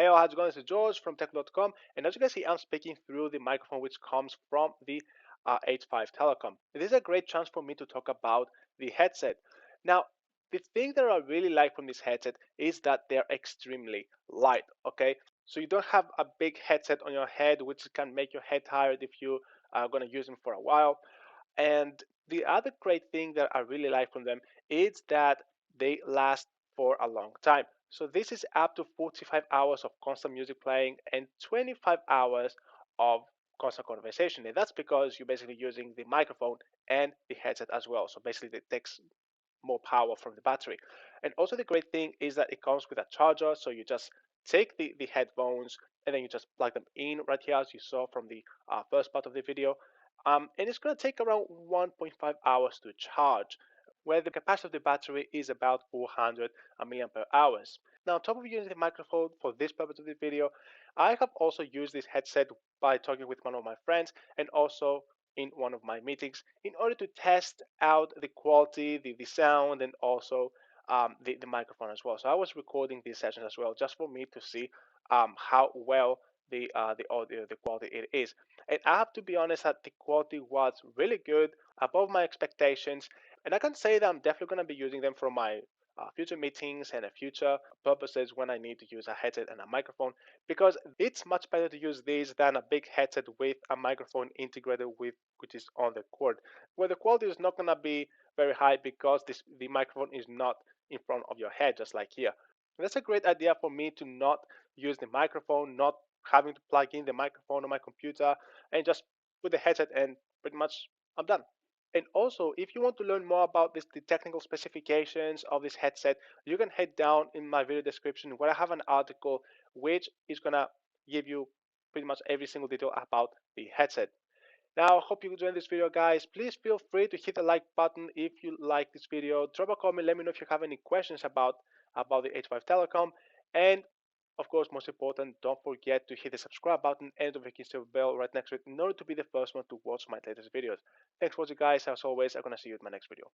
Hey, all, how's it going? This is George from Telecom, and as you can see, I'm speaking through the microphone which comes from the H5 Telecom. This is a great chance for me to talk about the headset. Now, the thing that I really like from this headset is that they're extremely light, okay? So you don't have a big headset on your head, which can make your head tired if you are going to use them for a while. And the other great thing that I really like from them is that they last for a long time. So this is up to 45 hours of constant music playing and 25 hours of constant conversation. And that's because you're basically using the microphone and the headset as well. So basically it takes more power from the battery. And also the great thing is that it comes with a charger. So you just take the headphones and then you just plug them in right here as you saw from the first part of the video. And it's going to take around 1.5 hours to charge, where the capacity of the battery is about 400 milliampere hours. Now, on top of using the microphone for this purpose of the video, I have also used this headset by talking with one of my friends and also in one of my meetings in order to test out the quality, the sound, and also the microphone as well. So I was recording these sessions as well just for me to see how well the audio, the quality it is. And I have to be honest that the quality was really good, above my expectations. And I can say that I'm definitely going to be using them for my future meetings and future purposes when I need to use a headset and a microphone, because it's much better to use these than a big headset with a microphone integrated with which is on the cord, where the quality is not going to be very high because the microphone is not in front of your head, just like here. And that's a great idea for me to not use the microphone, not having to plug in the microphone on my computer and just put the headset and pretty much I'm done. And also, if you want to learn more about the technical specifications of this headset, you can head down in my video description where I have an article which is gonna give you pretty much every single detail about the headset. Now, I hope you enjoyed this video, guys. Please feel free to hit the like button if you like this video. Drop a comment, let me know if you have any questions about the H5 Telecom. And of course, most important, don't forget to hit the subscribe button and the notification bell right next to it in order to be the first one to watch my latest videos. Thanks for watching, guys. As always, I'm gonna see you in my next video.